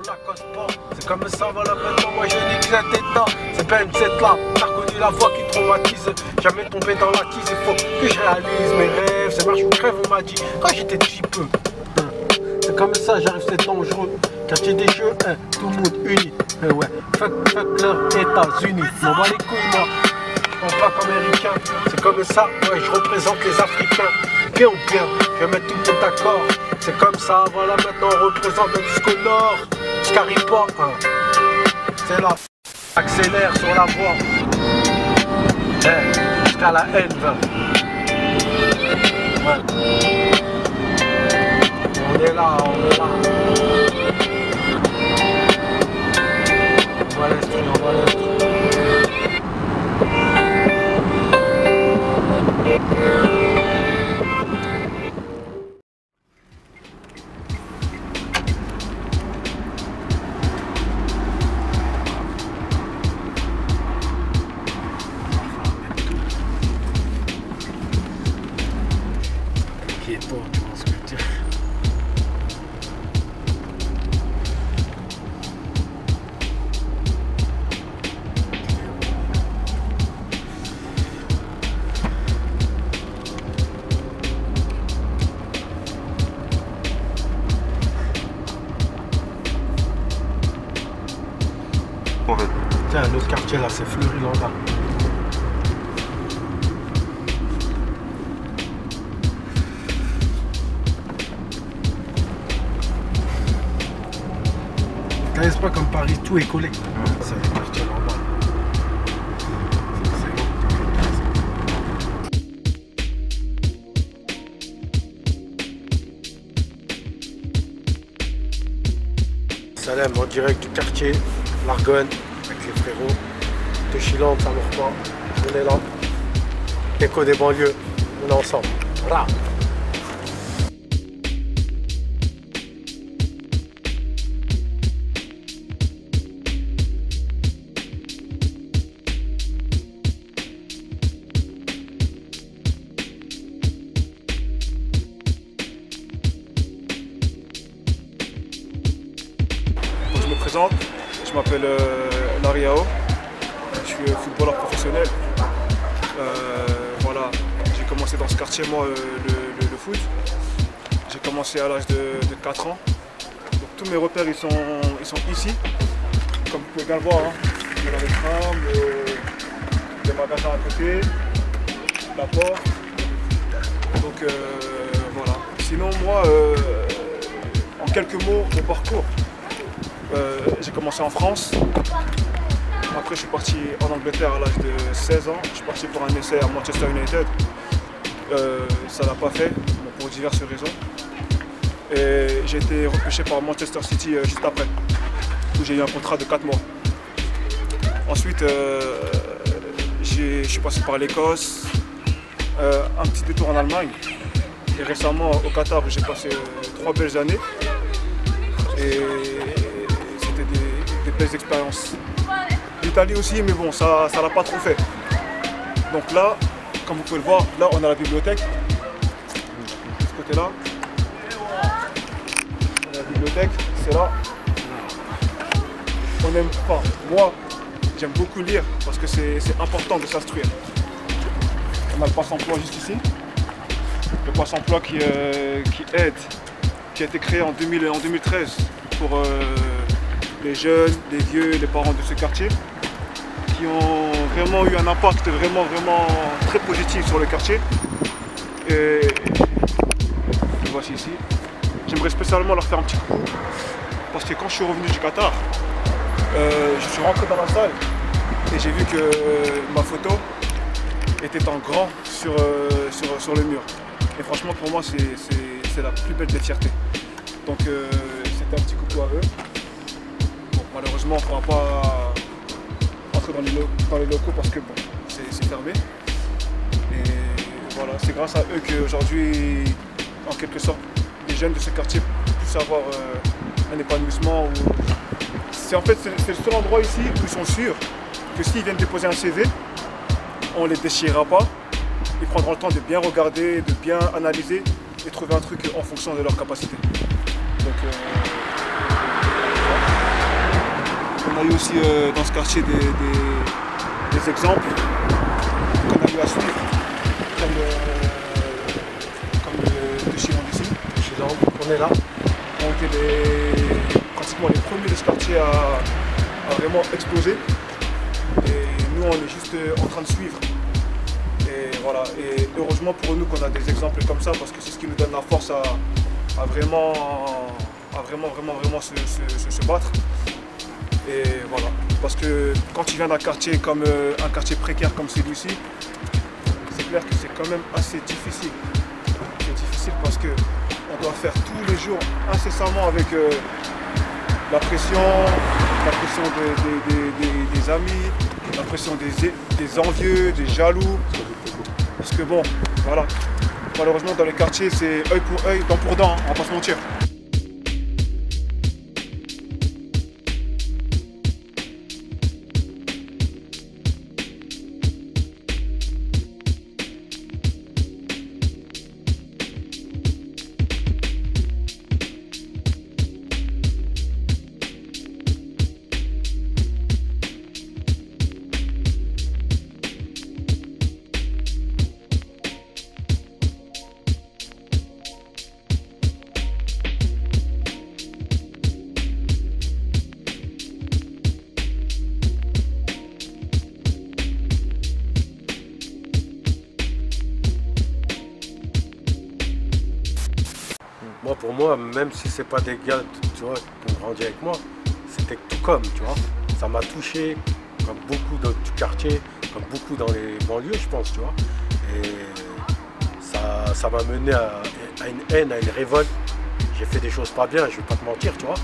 Lacoste pas. C'est comme ça, voilà maintenant, moi je nique cet état. C'est pas une cette là, t'as reconnu la voix qui traumatise. Jamais tombé dans la tise, il faut que je réalise mes rêves. C'est marche ou crève, on m'a dit, quand j'étais petit peu. C'est comme ça, j'arrive, c'est dangereux. Quartier des jeux, tout le monde uni. Ouais, fuck leurs États-Unis. M'en bats les couilles, moi. Je pense pas qu'américain. C'est comme ça, ouais, je représente les Africains. Bien ou bien, je vais mettre tout le monde d'accord. C'est comme ça, voilà, maintenant on représente même jusqu'au nord. Jusqu'arrive pas, c'est là. Accélère sur la voie. Jusqu'à la N20. Ouais. On est là, on est là. On va l'instruire, on va l'instruire. Inquiétant, tu vois ce que je veux dire. Tiens, un autre quartier là, c'est Fleury-Landa. C'est pas comme Paris, tout est collé. C'est le quartier normal. Salem en direct du quartier, l'Argonne, avec les frérots. De Chilande, ça mord pas. On est là. Écho des banlieues, on est ensemble. Voilà. Je m'appelle Lariao, je suis footballeur professionnel. Voilà, j'ai commencé dans ce quartier, moi, le foot. J'ai commencé à l'âge de 4 ans. Donc, tous mes repères ils sont ici, comme vous pouvez bien le voir. Hein. Il y a les trams, les magasins à côté, la porte. Donc voilà. Sinon moi, en quelques mots, mon parcours. J'ai commencé en France, après je suis parti en Angleterre à l'âge de 16 ans, je suis parti pour un essai à Manchester United, ça l'a pas fait pour diverses raisons et j'ai été repêché par Manchester City juste après, où j'ai eu un contrat de 4 mois. Ensuite je suis passé par l'Écosse, un petit détour en Allemagne et récemment au Qatar où j'ai passé 3 belles années. Et des belles expériences. L'Italie aussi, mais bon, ça l'a pas trop fait. Donc là, comme vous pouvez le voir, là on a la bibliothèque. De ce côté-là. On a la bibliothèque, c'est là. On aime pas. Moi, j'aime beaucoup lire parce que c'est important de s'instruire. On a le passe-emploi juste ici. Le passe-emploi qui aide, qui a été créé en 2013 pour les jeunes, les vieux, les parents de ce quartier qui ont vraiment eu un impact vraiment très positif sur le quartier. Et le voici ici. J'aimerais spécialement leur faire un petit coucou parce que quand je suis revenu du Qatar, je suis rentré dans la salle et j'ai vu que ma photo était en grand sur le mur. Et franchement pour moi c'est la plus belle des fiertés. Donc c'était un petit coucou à eux. Bon, malheureusement on ne pourra pas entrer dans les locaux parce que bon, c'est fermé. Et voilà, c'est grâce à eux qu'aujourd'hui, en quelque sorte, les jeunes de ce quartier puissent avoir un épanouissement. En fait, c'est le seul endroit ici où ils sont sûrs que s'ils viennent déposer un CV, on ne les déchirera pas. Ils prendront le temps de bien regarder, de bien analyser et trouver un truc en fonction de leur capacité. Donc, a eu aussi dans ce quartier des exemples qu'on a eu à suivre, comme de Chiron d'ici. On est là. Ont été pratiquement les premiers de ce quartier à vraiment exploser. Et nous, on est juste en train de suivre. Et voilà. Et heureusement pour nous qu'on a des exemples comme ça, parce que c'est ce qui nous donne la force à vraiment se battre. Et voilà. Parce que quand tu viens d'un quartier comme un quartier précaire comme celui-ci, c'est clair que c'est quand même assez difficile. C'est difficile parce que on doit faire tous les jours incessamment avec la pression des amis, la pression des envieux, des jaloux. Parce que bon, voilà, malheureusement dans les quartiers c'est œil pour œil, dent pour dent, on va pas se mentir. Moi, pour moi, même si c'est pas des gars, tu vois, qui ont grandi avec moi, c'était tout comme, tu vois. Ça m'a touché, comme beaucoup du quartier, comme beaucoup dans les banlieues, je pense, tu vois. Et ça m'a mené à une haine, à une révolte. J'ai fait des choses pas bien, je vais pas te mentir, tu vois.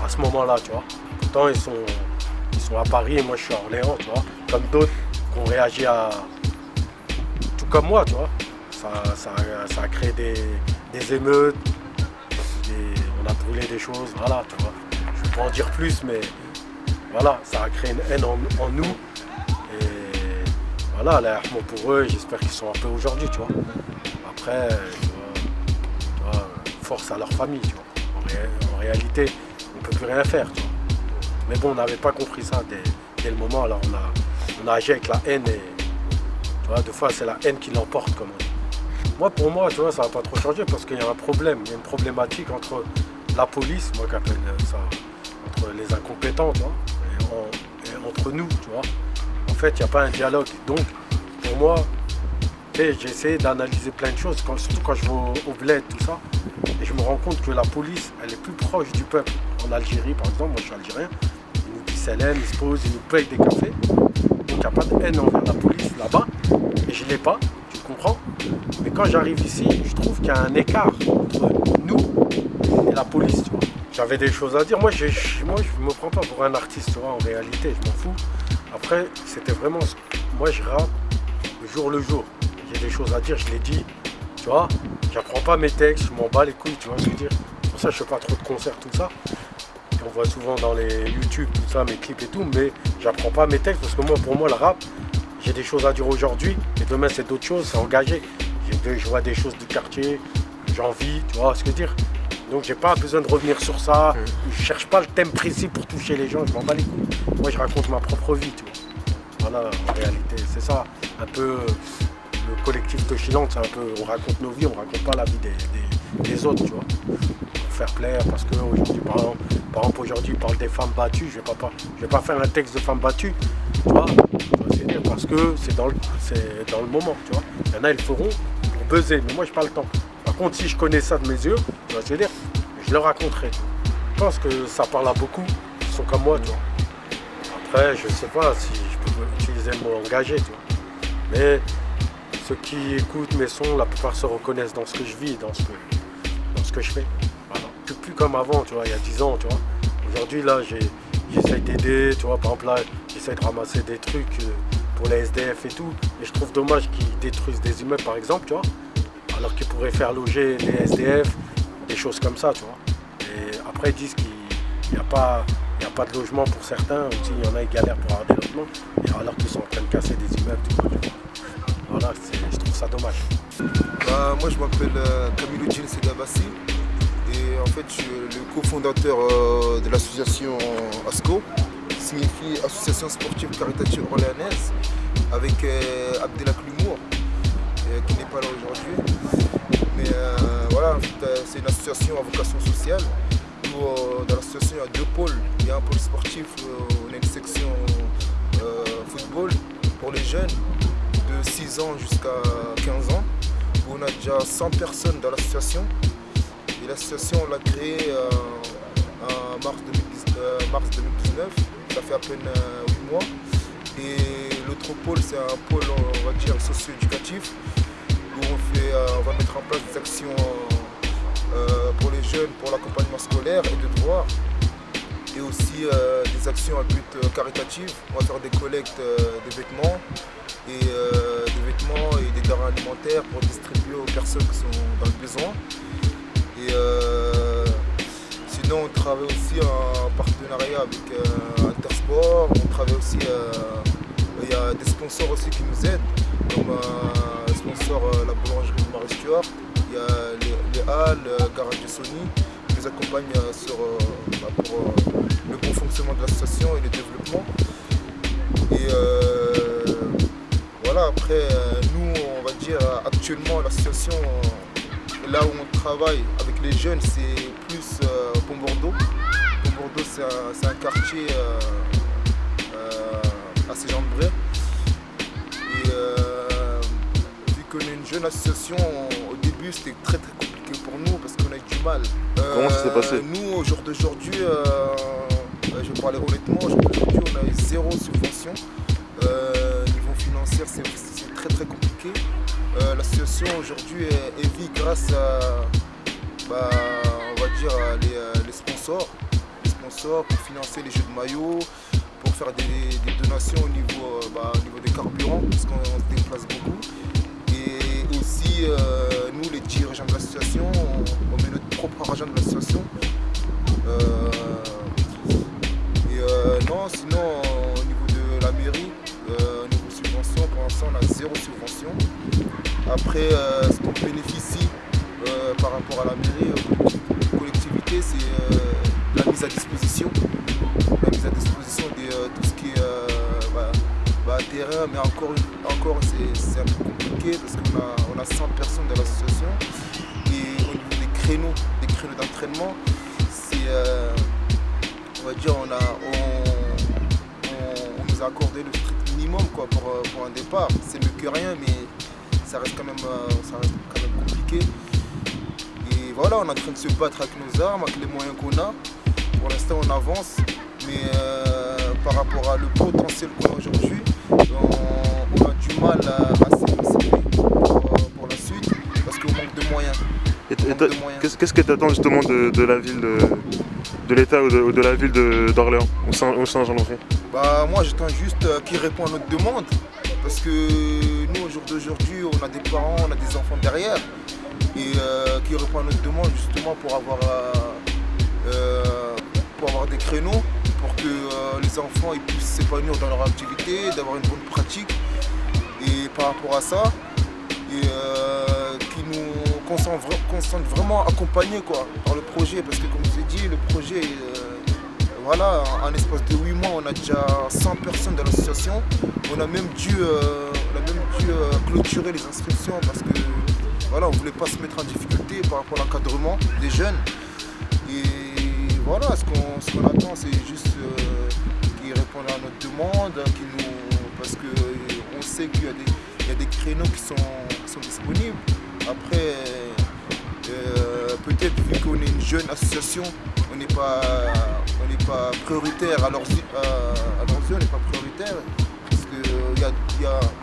À ce moment-là, tu vois. Pourtant, ils sont à Paris et moi, je suis à Orléans, tu vois. Comme d'autres qui ont réagi à... Tout comme moi, tu vois. Ça a créé des émeutes. On a brûlé des choses, voilà, tu vois. Je ne vais pas en dire plus, mais voilà, ça a créé une haine en nous. Et voilà, là, pour eux, j'espère qu'ils sont un peu aujourd'hui, tu vois. Après, tu vois, force à leur famille, tu vois. En réalité, on ne peut plus rien faire, tu vois. Mais bon, on n'avait pas compris ça dès le moment, alors on a agi avec la haine et, tu vois, des fois, c'est la haine qui l'emporte, comme on dit. Moi, pour moi, tu vois, ça n'a pas trop changé parce qu'il y a un problème, il y a une problématique entre la police, moi j'appelle ça, entre les incompétents, tu vois, et entre nous, tu vois. En fait, il n'y a pas un dialogue. Donc, pour moi, j'ai essayé d'analyser plein de choses, surtout quand je vais au bled, tout ça, et je me rends compte que la police, elle est plus proche du peuple. En Algérie, par exemple, moi je suis algérien, ils nous disent salam, ils se posent, ils nous payent des cafés. Donc, il n'y a pas de haine envers la police là-bas, et je ne l'ai pas. Comprends. Mais quand j'arrive ici, je trouve qu'il y a un écart entre nous et la police, tu vois. J'avais des choses à dire. Moi, je me prends pas pour un artiste, tu vois, en réalité, je m'en fous. Après, c'était vraiment... Moi, je rappe le jour. J'ai des choses à dire, je l'ai dit, tu vois. J'apprends pas mes textes, je m'en bats les couilles, tu vois ce que je veux dire. Pour ça, je fais pas trop de concerts, tout ça. Et on voit souvent dans les YouTube, tout ça, mes clips et tout, mais j'apprends pas mes textes parce que moi, pour moi, le rap, j'ai des choses à dire aujourd'hui, et demain c'est d'autres choses, c'est engagé. Je vois des choses du quartier, j'en vis, tu vois ce que je veux dire. Donc j'ai pas besoin de revenir sur ça, je cherche pas le thème précis pour toucher les gens, je m'en bats les couilles. Moi je raconte ma propre vie, tu vois. Voilà, en réalité, c'est ça, un peu le collectif Toshilante, c'est un peu, on raconte nos vies, on raconte pas la vie des autres, tu vois. Pour faire plaire, parce que aujourd'hui, par exemple aujourd'hui, il parle des femmes battues, je vais pas faire un texte de femmes battues, tu vois. Parce que c'est dans le moment, tu vois. Il y en a, ils le feront pour buzzer, mais moi, je n'ai pas le temps. Par contre, si je connais ça de mes yeux, tu vois, dire, je le raconterai. Je pense que ça parle à beaucoup qui sont comme moi, tu vois. Après, je ne sais pas si je peux utiliser le mot engagé, tu vois. Mais ceux qui écoutent mes sons, la plupart se reconnaissent dans ce que je vis, dans ce que je fais. Voilà. Je ne suis plus comme avant, tu vois, il y a 10 ans, tu vois. Aujourd'hui, là, j'essaye d'aider, tu vois, par exemple, là, j'essaye de ramasser des trucs pour les SDF et tout, et je trouve dommage qu'ils détruisent des immeubles, par exemple, tu vois, alors qu'ils pourraient faire loger des SDF, des choses comme ça, tu vois. Et après, ils disent qu'il n'y a pas de logement pour certains, aussi, il y en a qui galèrent pour avoir des logements, et alors qu'ils sont en train de casser des immeubles, tu vois. Voilà, je trouve ça dommage. Moi, je m'appelle Kamiluddin Sedabassi, et en fait, je suis le cofondateur de l'association ASCO. signifie Association sportive caritative orléanaise, avec Abdelak Lumour, qui n'est pas là aujourd'hui. Mais voilà, c'est une association à vocation sociale. Dans l'association, il y a deux pôles. Il y a un pôle sportif, on a une section football pour les jeunes de 6 ans jusqu'à 15 ans. On a déjà 100 personnes dans l'association. Et l'association, on l'a créée en mars 2019. Ça fait à peine 8 mois. Et l'autre pôle, c'est un pôle, on va dire, socio-éducatif, où on va mettre en place des actions pour les jeunes, pour l'accompagnement scolaire et de devoirs, et aussi des actions à but caritatif. On va faire des collectes de vêtements et des denrées alimentaires pour distribuer aux personnes qui sont dans le besoin. Et sinon, on travaille aussi en partenariat avec Intersport. On travaille aussi, il y a des sponsors aussi qui nous aident, comme le sponsor la boulangerie de Marie Stuart. Il y a les Halles, le garage de Sony, qui nous accompagnent pour le bon fonctionnement de l'association et le développement. Et voilà, après, nous, on va dire, actuellement, l'association, là où on travaille avec les jeunes, c'est plus Pont-Bordeaux. Pont-Bordeaux, c'est un quartier assez Saint-Jean-de-Bray. Et vu qu'on est une jeune association, au début c'était très compliqué pour nous parce qu'on a eu du mal. Comment ça s'est passé? Nous, au jour d'aujourd'hui, je vais parler honnêtement, au jour d'aujourd'hui on a eu 0 subvention. Niveau financier, c'est très compliqué. L'association aujourd'hui vit grâce à, on va dire, les sponsors. Les sponsors pour financer les jeux de maillot, pour faire des donations au niveau des carburants, parce qu'on se déplace beaucoup. Et aussi, nous, les dirigeants de l'association, on met notre propre argent de l'association. Non, sinon, au niveau de la mairie, au niveau subvention, pour l'instant, on a 0 subvention. Après, ce qu'on bénéficie par rapport à la mairie, collectivité, c'est la mise à disposition. La mise à disposition de tout ce qui est terrain, mais encore c'est un peu compliqué parce qu'on a 100 personnes dans l'association. Et au niveau des créneaux d'entraînement, c'est, on va dire, on nous a accordé le strict minimum quoi, pour un départ. C'est mieux que rien, mais ça reste quand même compliqué. Et voilà, on est en train de se battre avec nos armes, avec les moyens qu'on a. Pour l'instant, on avance, mais par rapport à le potentiel qu'on a aujourd'hui, on a du mal à s'émanciper pour la suite, parce qu'on manque de moyens. Qu'est-ce que tu attends justement de la ville, de l'État ou de la ville d'Orléans, au Saint-Jean-d'Entrée? Moi, j'attends juste qu'ils répondent à notre demande, parce que nous, au jour d'aujourd'hui, on a des parents, on a des enfants derrière, et qu'ils répondent à notre demande justement pour avoir des créneaux, pour que les enfants ils puissent s'épanouir dans leur activité, d'avoir une bonne pratique. Et par rapport à ça, qui qu'on sente vraiment accompagnés quoi, par le projet, parce que comme je vous ai dit, le projet, voilà, en espace de 8 mois, on a déjà 100 personnes dans l'association. On a même dû clôturer les inscriptions parce que voilà, on ne voulait pas se mettre en difficulté par rapport à l'encadrement des jeunes. Et voilà, ce qu'on attend, c'est juste qu'ils répondent à notre demande, parce qu'on sait qu'il y a des créneaux qui sont disponibles. Après, peut-être vu qu'on est une jeune association, on n'est pas prioritaire à leurs yeux, on n'est pas prioritaire. Parce que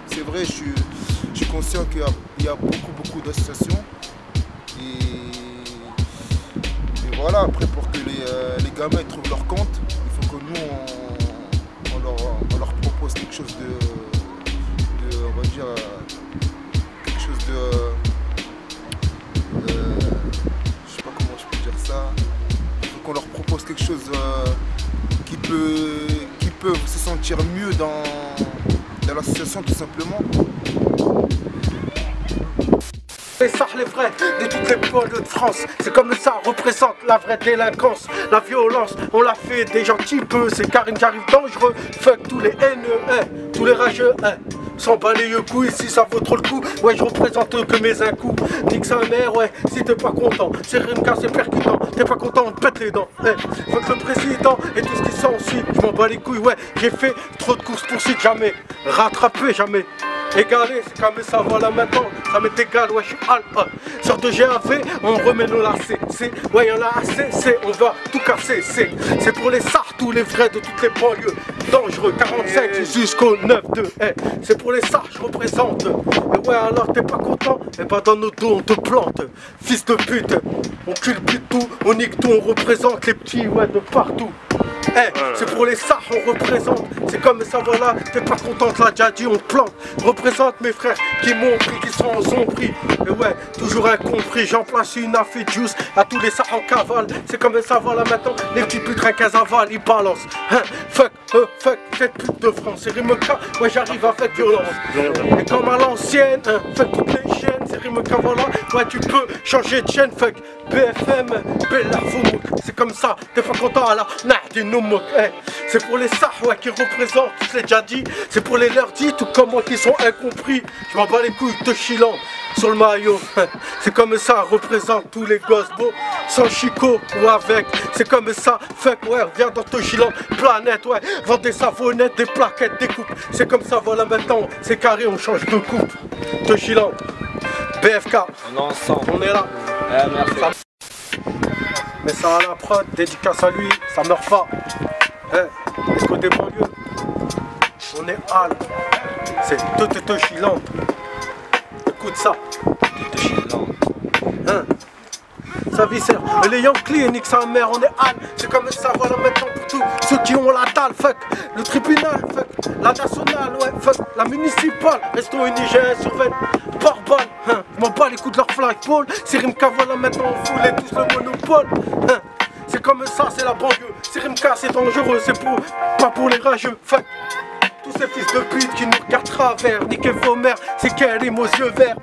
c'est vrai, je suis conscient qu'il y a beaucoup d'associations. Et voilà, après pour que les gamins ils trouvent leur compte, il faut que nous on leur propose quelque chose de on va dire quelque chose je sais pas comment je peux dire ça. Il faut qu'on leur propose quelque chose qui peuvent se sentir mieux dans l'association tout simplement. Les sards, les vrais, de toutes les poils de France. C'est comme ça, représente la vraie délinquance. La violence, on l'a fait déjà un petit peu. C'est Karim qui arrive dangereux. Fuck tous les haineux, tous les rageux, sans balayer le coup, ici ça vaut trop le coup. Ouais, je représente que mes un coup. Nique sa mère, ouais, si t'es pas content. C'est Rimka, c'est percutant. T'es pas content, on te pète les dents. Fuck le président et tout ce qui s'ensuit. Je m'en bats les couilles, ouais. J'ai fait trop de courses poursuites, jamais. Rattrapé, jamais. Égalé, c'est comme ça, voilà maintenant, ça m'est égal, ouais, je suis alpha. Sort de GAV, on remet nos lacets. Ouais, y'en a assez, on va tout casser. C'est pour les sards, tous les vrais de toutes les banlieues. Dangereux, 45 jusqu'au 9-2. C'est pour les sards, je représente. Et ouais, alors t'es pas content? Et bah dans nos dos, on te plante. Fils de pute, on culbute tout, on nique tout, on représente les petits, ouais, de partout. C'est pour les sards, on représente. C'est comme ça, voilà, t'es pas contente, là, déjà dit, on plante. Représente mes frères qui m'ont pris, qui sont en zombie. Et ouais, toujours incompris, j'en place une affaire juice à tous les sards en cavale. C'est comme ça, voilà, maintenant, les petits putes rien qu'à aval, ils balancent. Fuck, cette pute de France, c'est Rimeka, ouais, j'arrive avec violence. Et comme à l'ancienne, fuck toutes les chaînes, c'est Rimeka, voilà, ouais, tu peux changer de chaîne, fuck. BFM, Bella Foumouk, c'est comme ça, t'es pas content à la Nahdi-Noumouk. C'est pour les sards, ouais, qui représentent, je l'ai déjà dit. C'est pour les leurs-dits, tout comme moi qui sont incompris. Je m'en bats les couilles de chilant sur le maillot. C'est comme ça, représente tous les gosses beaux, sans chicot ou avec. C'est comme ça, fuck, ouais, viens dans ton chilant, planète, ouais, vends des savonnettes, des plaquettes, des coupes. C'est comme ça, voilà maintenant, c'est carré, on change de coupe. De chilant, BFK, on est là. Merci. Mais ça à la prod, dédicace à lui, ça meurt pas. Est-ce des banlieues, on est hal. C'est tout chilante. Écoute ça. Tout chilante. Ça viscère. Mais les Yankees, nique sa mère, on est hal. C'est comme ça, voilà maintenant pour tous ceux qui ont la dalle, fuck. Le tribunal, fuck. La nationale, ouais, fuck. La municipale, restons unis, j'ai un survêt. Par balle, je m'en bats les coups de leur flagpole. C'est Rimka, voilà maintenant on fout les tous le monopole. C'est comme ça, c'est la banlieue. C'est Rimka, c'est dangereux, c'est pour, pas pour les rageux, fuck. Tous ces fils de pute qui nous regardent travers, niquez vos mères, c'est Karim aux yeux verts.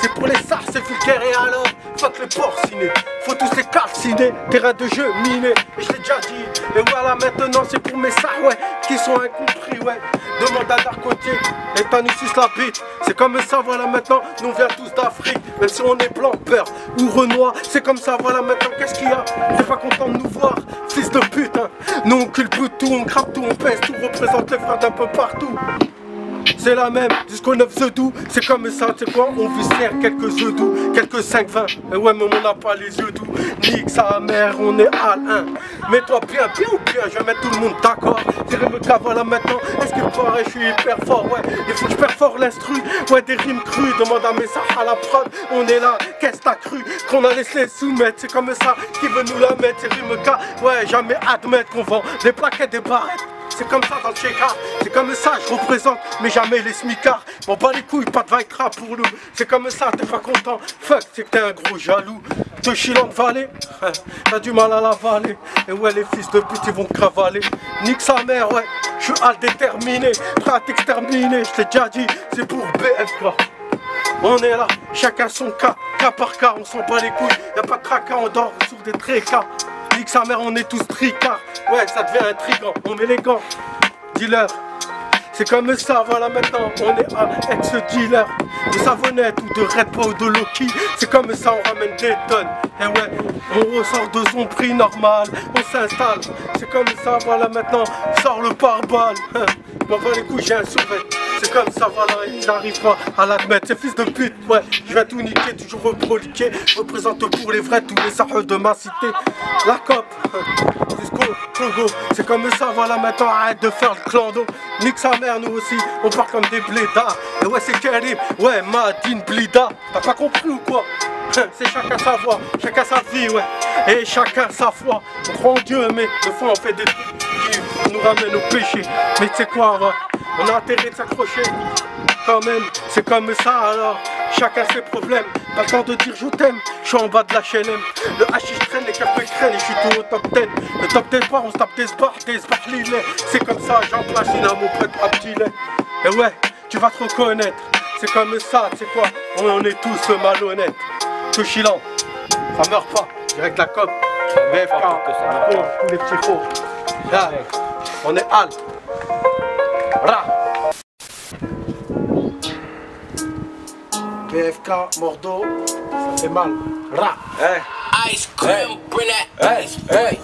C'est pour les sards, c'est vulgaire et alors, fuck les porcinés. Faut tous les calciner, terrain de jeu miné. Et je l'ai déjà dit, et voilà maintenant c'est pour mes sards, ouais, qui sont incompris, ouais. Demande à Darcotier, et t'as nous suce la bite. C'est comme ça, voilà maintenant, nous on vient tous d'Afrique. Même si on est blanc, peur ou renois, c'est comme ça, voilà maintenant, qu'est-ce qu'il y a? T'es pas content de nous voir, fils de pute, Nous on culbute tout, on grappe tout, on pèse tout, représente les frères d'un peu partout. C'est la même, jusqu'au 9 œufs doux, c'est comme ça, c'est quoi? On viscère quelques œufs doux, quelques 5-20. Et ouais, mais on n'a pas les yeux doux, nique sa mère, on est hal, Mets-toi bien ou bien, je vais mettre tout le monde d'accord. C'est le voilà maintenant, est-ce qu'il paraît, je suis hyper fort, ouais. Il faut que je perfore l'instru, ouais, des rimes crues. Demande à mes sards à la prod, on est là, qu'est-ce t'as cru? Qu'on allait se les soumettre, c'est comme ça, qui veut nous la mettre? C'est Rimeka, ouais, jamais admettre qu'on vend des plaquettes, des barrettes. C'est comme ça dans le check-up, c'est comme ça, je représente, mais jamais les smicards. M'en bats les couilles, pas de Vaincra pour nous. C'est comme ça, t'es pas content, fuck, c'est que t'es un gros jaloux. De Chilante Vallée, t'as du mal à la vallée. Et ouais, les fils de pute, ils vont cravaler. Nique sa mère, ouais, je suis hal déterminé, prêt à t'exterminer. Je t'ai déjà dit, c'est pour BFK. On est là, chacun son cas par cas, on s'en bat les couilles. Y'a pas de tracas, on dort sur des trécas. Nique sa mère, on est tous tricards. Ouais, ça devient intriguant, on met les gants. Dealer, c'est comme ça, voilà maintenant, on est un ex-dealer. De savonnette ou de Red Bull ou de Loki. C'est comme ça, on ramène des tonnes. Et ouais, on ressort de son prix normal, on s'installe. C'est comme ça, voilà maintenant, sort le pare-balles. M'en va les couilles, j'ai un survêt. C'est comme ça, voilà, ils n'arrivent pas à l'admettre. Ces fils de pute, ouais, je vais tout niquer, toujours reproliquer. Représente pour les vrais tous les sards de ma cité. La COP, jusqu'au Togo. C'est comme ça, voilà maintenant, arrête de faire le clando. Nique sa mère, nous aussi, on part comme des blédards. Et ouais, c'est Karim, ouais, Madine Blida. T'as pas compris ou quoi? C'est chacun sa voix, chacun sa vie, ouais. Et chacun sa foi. On croit en Dieu, mais des fois on fait des trucs qui nous ramènent au péché. Mais tu sais quoi, ouais, on a intérêt de s'accrocher. Quand même, c'est comme ça alors. Chacun ses problèmes. Pas le temps de dire je t'aime. Je suis en bas de la HLM. Le hashish traîne, les capes traînent et je suis tout au top 10. Le top 10 bar, on se tape des sbars lilets. C'est comme ça, j'en place une à mon pote à petit lait. Et ouais, tu vas te reconnaître. C'est comme ça, c'est quoi? On est tous malhonnêtes. Tout chilant. Ça meurt pas. Direct la COP. VFK. Tous les petits faux. Là, on est Al. Ra. BFK, Mordo, ça fait mal. Ra. Ice cream, bring that ice cream.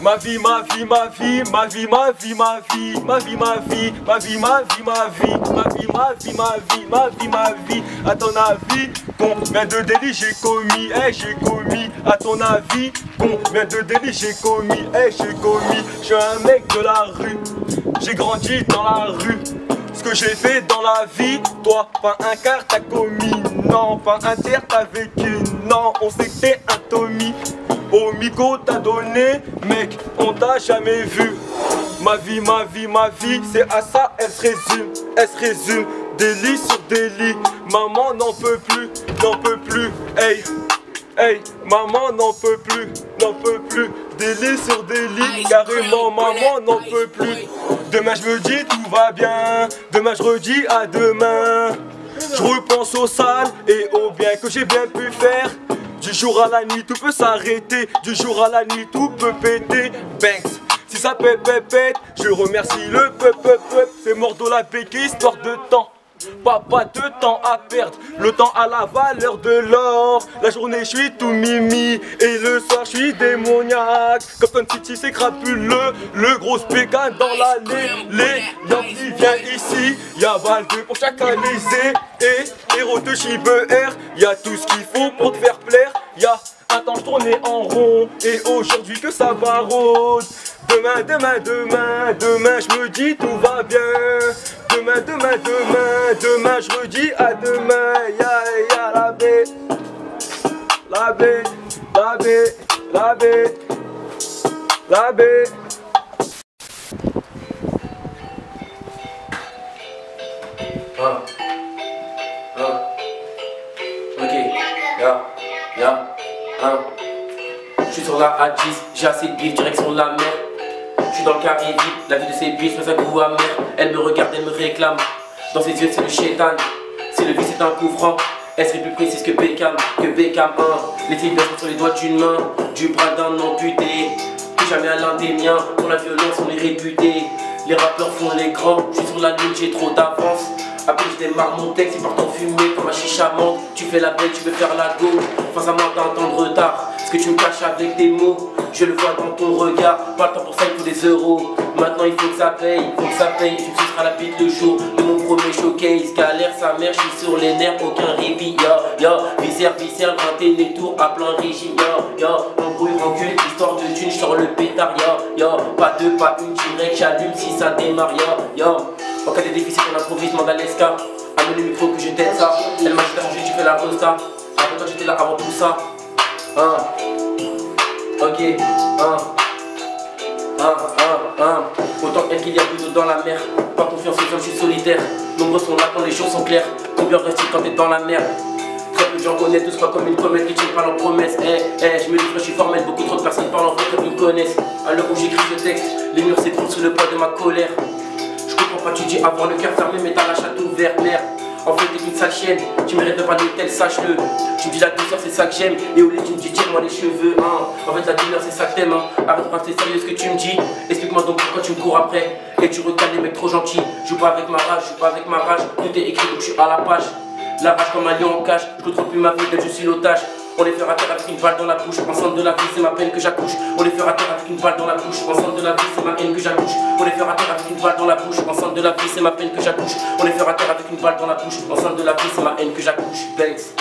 Ma vie, ma vie, ma vie, ma vie, ma vie, ma vie, ma vie, ma vie, ma vie, ma vie, ma vie, ma vie, ma vie, ma vie, ma vie, ma vie. À ton avis, combien de délits j'ai commis? J'ai commis. À ton avis, combien de délits j'ai commis? J'ai commis. Je suis un mec de la rue. J'ai grandi dans la rue. Ce que j'ai fait dans la vie, toi, pas un quart t'as commis. Non, pas un tiers t'as vécu. Non, on sait que t'es un Tommy. Au mico t'as donné, mec, on t'a jamais vu. Ma vie, ma vie, ma vie, c'est à ça, elle se résume. Elle se résume, délit sur délit. Maman n'en peut plus, n'en peut plus. Hey, hey, maman n'en peut plus, n'en peut plus. Délit sur délit, carrément, maman n'en peut plus. Demain je me dis tout va bien, demain je redis à demain. Je repense au sale et au bien que j'ai bien pu faire. Du jour à la nuit tout peut s'arrêter, du jour à la nuit tout peut péter. Banks, si ça pète, je remercie le peuple. C'est Mordo la béquille, histoire de temps. Pas de temps à perdre, le temps a la valeur de l'or. La journée je suis tout mimi et le soir je suis démoniaque. Comme City c'est crapuleux, le gros pécan dans l'allée. Les Yankees viennent ici, y'a Valde pour chacun les et héros de Chiber, y'a tout ce qu'il faut pour te faire plaire. Y'a un temps je tournais en rond et aujourd'hui que ça barode. Demain, demain, demain, demain, je me dis tout va bien. Demain, demain, demain, demain, je me dis à demain. Ya, la baie, la baie, la baie, la baie, la baie. Ok, je suis sur la A10, j'ai assez de bif, direction la mer. Je suis dans le carré vide, la vie de ces biches me fait un goût amer. Elle me regarde, elle me réclame. Dans ses yeux c'est le chétan. Si le vice est un coup franc, elle serait plus précise que Beckham 1. Les filles sont sur les doigts d'une main, du bras d'un amputé. Plus jamais à l'un des miens, pour la violence on est réputé. Les rappeurs font les grands, je suis sur la lune, j'ai trop d'avance. Après je démarre mon texte, ils partent en fumée comme un chicha menthe. Tu fais la belle, tu veux faire la go. Face à moi t'as un temps de retard. Ce que tu me caches avec tes mots, je le vois dans ton regard. Pas le temps pour ça, il faut des euros. Maintenant il faut que ça paye, il faut que ça paye. Tu me suceras la bite le jour de mon premier showcase. Galère sa mère, je suis sur les nerfs, aucun répit. Viscère, gratté les tours à plein régime. Embrouille, rancune, histoire de thune, je sors le pétard. Pas deux, pas une, direct, j'allume si ça démarre. En cas de déficit, on improvise, Mandalesca. Amène le micro que je t'aide ça. Elle m'a dit t'as changé, tu fais la rosta. Après toi j'étais là avant tout ça. Ok, autant elle qu'il y a plus d'eau dans la mer. Pas confiance aux hommes, je suis solitaire. Nombreux sont là quand les choses sont claires. Combien reste-t-il quand t'es dans la merde? Très peu de gens connaissent, tous croient comme une comète qui tient pas leurs promesses. Je me livre, je suis formel, beaucoup trop de personnes parlent en vrai comme ils me connaissent. À l'heure où j'écris ce texte, les murs s'écroulent sous le poids de ma colère. Je comprends pas, tu dis avoir le cœur fermé mais t'as la chatte ouverte, merde. En fait t'es une sale chienne, tu mérites pas de tel, sache-le. Tu me dis la douceur c'est ça que j'aime, et au lit tu me dis tiens-moi les cheveux, En fait la douleur c'est ça que t'aimes, Arrête de prendre sérieux ce que tu me dis. Explique-moi donc pourquoi tu me cours après. Et tu recales les mecs trop gentils. Joue pas avec ma rage, joue pas avec ma rage. Tout est écrit donc je suis à la page. La rage comme un lion en cage, je contrôle plus ma vie, je suis l'otage. On les fera taire avec une balle dans la bouche. Ensemble de la vie, c'est ma peine que j'accouche. On les fera taire avec une balle dans la bouche. Ensemble de la vie, c'est ma haine que j'accouche. On les fera taire avec une balle dans la bouche. Ensemble de la vie, c'est ma peine que j'accouche. On les fera taire avec une balle dans la bouche. Ensemble de la vie, c'est ma haine que j'accouche. Banks.